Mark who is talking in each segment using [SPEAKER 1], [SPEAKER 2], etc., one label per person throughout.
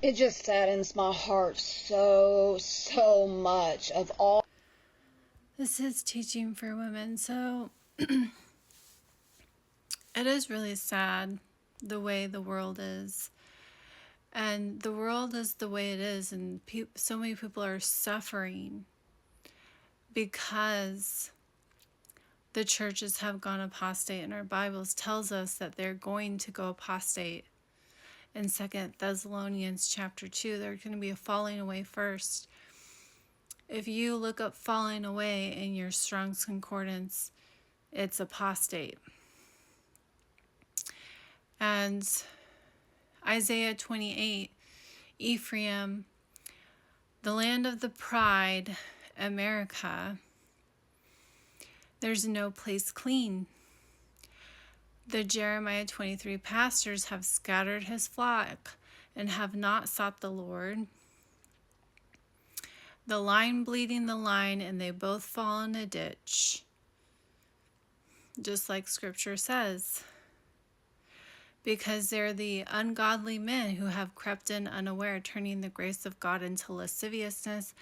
[SPEAKER 1] It just saddens my heart so much of all.
[SPEAKER 2] This is teaching for women, so it is really sad the way the world is. And the world is the way it is, and so many people are suffering because the churches have gone apostate, and our Bibles tells us that they're going to go apostate. In 2 Thessalonians chapter 2, they're going to be a falling away first. If you look up falling away in your Strong's Concordance, it's apostate. And Isaiah 28, Ephraim, the land of the pride, America, there's no place clean. The Jeremiah 23 pastors have scattered his flock and have not sought the Lord. The line bleeding the line, and they both fall in a ditch, just like Scripture says. Because they're the ungodly men who have crept in unaware, turning the grace of God into lasciviousness.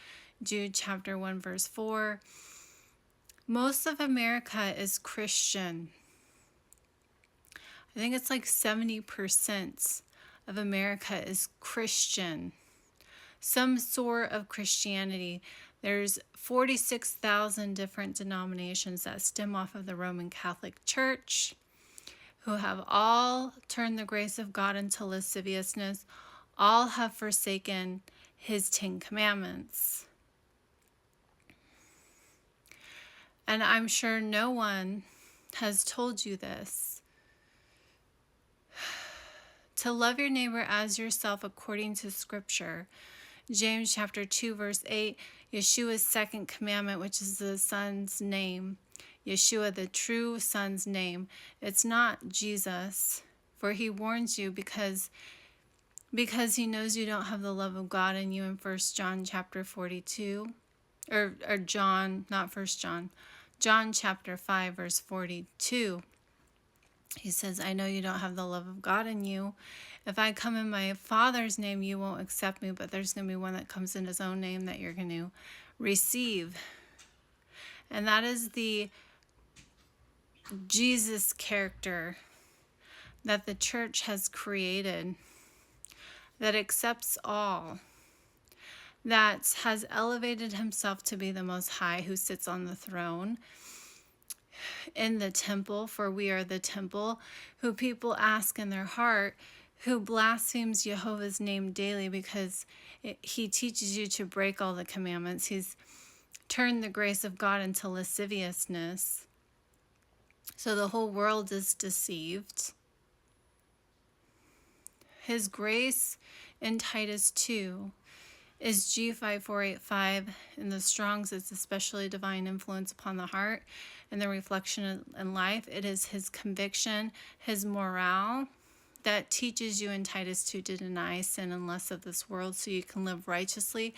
[SPEAKER 2] Jude chapter 1 verse 4. Most of America is Christian. I think it's like 70% of America is Christian. Some sort of Christianity. There's 46,000 different denominations that stem off of the Roman Catholic Church, who have all turned the grace of God into lasciviousness, all have forsaken his 10 commandments. And I'm sure no one has told you this. To love your neighbor as yourself according to Scripture. James chapter 2 verse 8, Yeshua's second commandment, which is the Son's name. Yeshua, the true Son's name. It's not Jesus, for he warns you because he knows you don't have the love of God in you in 1 John chapter 42. Or John, not 1 John. John chapter 5 verse 42. He says, I know you don't have the love of God in you. If I come in my Father's name, you won't accept me, but there's going to be one that comes in his own name that you're going to receive. And that is the Jesus character that the church has created, that accepts all, that has elevated himself to be the Most High, who sits on the throne in the temple, for we are the temple, who people ask in their heart, who blasphemes Jehovah's name daily because he teaches you to break all the commandments. He's turned the grace of God into lasciviousness. So the whole world is deceived. His grace in Titus 2 is G646. In the Strong's, it's especially divine influence upon the heart and the reflection in life. It is his conviction, his morale that teaches you in Titus 2 to deny sin and lust of this world so you can live righteously.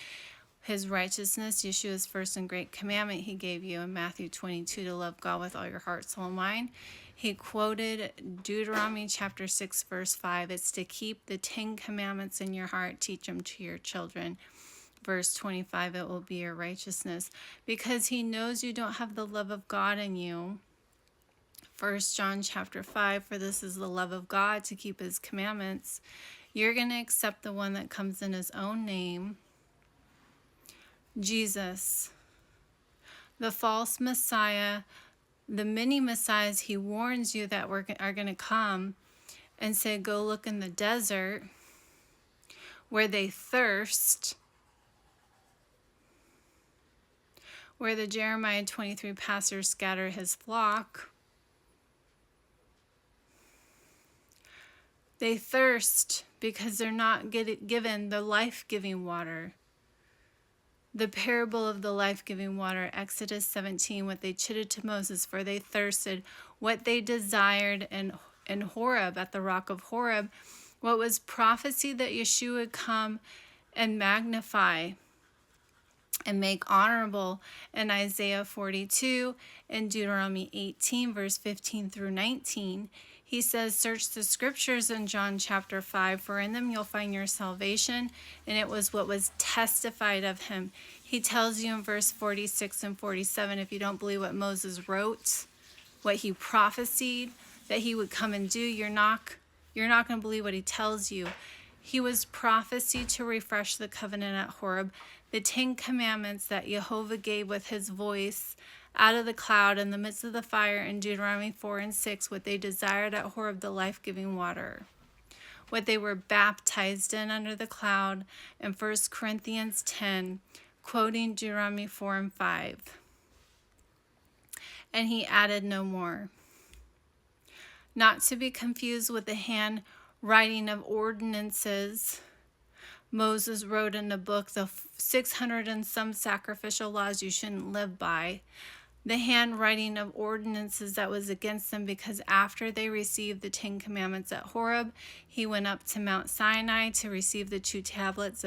[SPEAKER 2] His righteousness, Yeshua's first and great commandment he gave you in Matthew 22 to love God with all your heart, soul, and mind. He quoted Deuteronomy chapter 6 verse 5. It's to keep the 10 commandments in your heart, teach them to your children. Verse 25, it will be your righteousness. Because he knows you don't have the love of God in you. 1 John chapter 5, for this is the love of God, to keep his commandments. You're going to accept the one that comes in his own name, Jesus, the false Messiah, the many messiahs he warns you that are going to come and say, go look in the desert where they thirst, where the Jeremiah 23 pastors scatter his flock. They thirst because they're not given the life-giving water. The parable of the life-giving water, Exodus 17, what they chitted to Moses, for they thirsted, what they desired in Horeb, at the rock of Horeb, what was prophecy that Yeshua would come and magnify and make honorable in Isaiah 42 and Deuteronomy 18, verse 15 through 19. He says, search the scriptures in John chapter 5, for in them you'll find your salvation, and it was what was testified of him. He tells you in verse 46 and 47, if you don't believe what Moses wrote, what he prophesied that he would come and do, you're not going to believe what he tells you. He was prophesied to refresh the covenant at Horeb, the 10 commandments that Jehovah gave with his voice out of the cloud in the midst of the fire in Deuteronomy 4 and 6, what they desired at Horeb, the life-giving water, what they were baptized in under the cloud in 1 Corinthians 10, quoting Deuteronomy 4 and 5. And he added no more. Not to be confused with the handwriting of ordinances Moses wrote in a book, the 600 and some sacrificial laws you shouldn't live by. The handwriting of ordinances that was against them, because after they received the 10 commandments at Horeb, he went up to Mount Sinai to receive the 2 tablets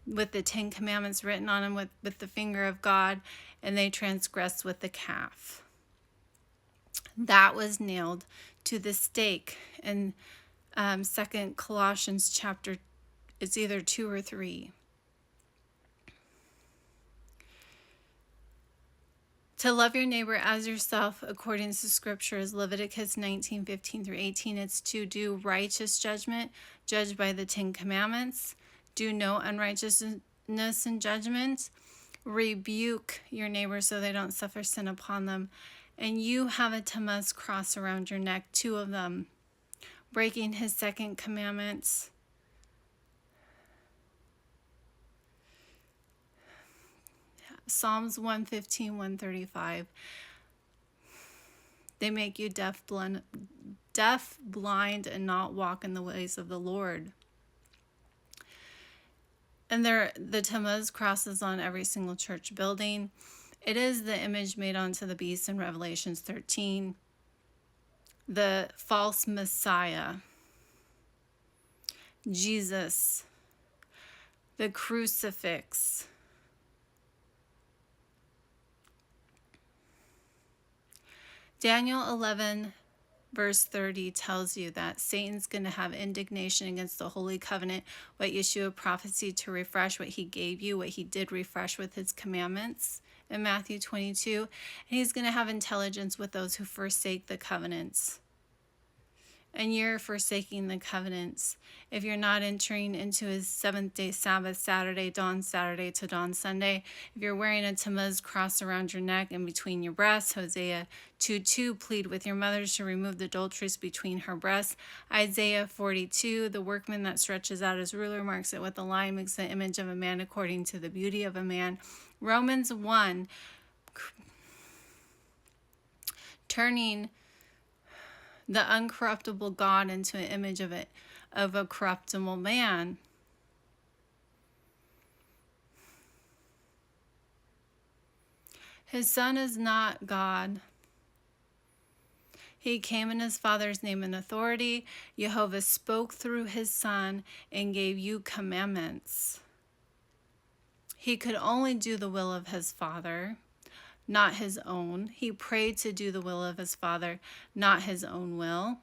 [SPEAKER 2] with the 10 commandments written on them with the finger of God, and they transgressed with the calf. That was nailed to the stake in 2 Colossians chapter, it's either 2 or 3. To love your neighbor as yourself, according to scriptures, Leviticus 19:15 through 18, it's to do righteous judgment, judged by the 10 commandments. Do no unrighteousness in judgment. Rebuke your neighbor so they don't suffer sin upon them. And you have a Tammuz cross around your neck, 2 of them, breaking his 2nd commandments. Psalms 115, 135. They make you deaf, blind, and not walk in the ways of the Lord. And the Tammuz crosses on every single church building. It is the image made onto the beast in Revelations 13. The false Messiah. Jesus. The crucifix. Daniel 11 verse 30 tells you that Satan's going to have indignation against the Holy Covenant, what Yeshua prophesied to refresh, what he gave you, what he did refresh with his commandments in Matthew 22. And he's going to have intelligence with those who forsake the covenants. And you're forsaking the covenants if you're not entering into his 7th-day Sabbath, Saturday, dawn Saturday to dawn Sunday. If you're wearing a Tammuz cross around your neck and between your breasts, Hosea 2:2, plead with your mothers to remove the adulteress between her breasts. Isaiah 42, the workman that stretches out his ruler marks it with a line, makes the image of a man according to the beauty of a man. Romans 1, turning the uncorruptible God into an image of a corruptible man. His son is not God. He came in his Father's name and authority. Jehovah spoke through his son and gave you commandments. He could only do the will of his Father, not his own. He prayed to do the will of his Father, not his own will.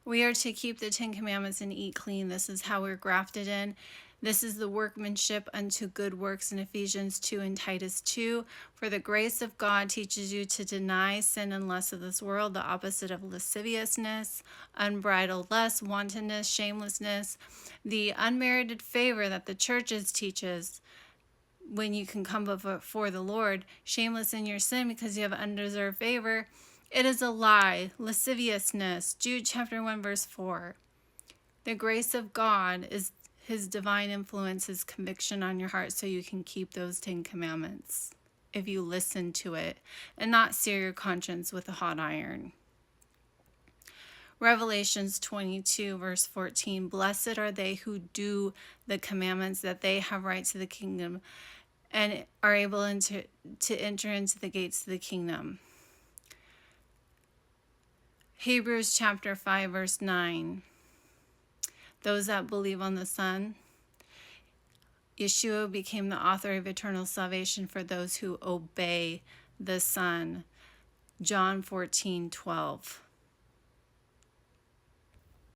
[SPEAKER 2] We are to keep the 10 commandments and eat clean. This is how we're grafted in. This is the workmanship unto good works in Ephesians 2 and Titus 2. For the grace of God teaches you to deny sin and lust of this world, the opposite of lasciviousness, unbridled lust, wantonness, shamelessness, the unmerited favor that the churches teaches. When you can come before the Lord, shameless in your sin because you have undeserved favor, it is a lie. Lasciviousness, Jude chapter 1 verse 4. The grace of God is his divine influence, his conviction on your heart so you can keep those 10 commandments if you listen to it and not sear your conscience with a hot iron. Revelations 22 verse 14. Blessed are they who do the commandments, that they have right to the kingdom and are able to enter into the gates of the kingdom. Hebrews chapter 5 verse 9. Those that believe on the Son. Yeshua became the author of eternal salvation for those who obey the Son. John 14:12.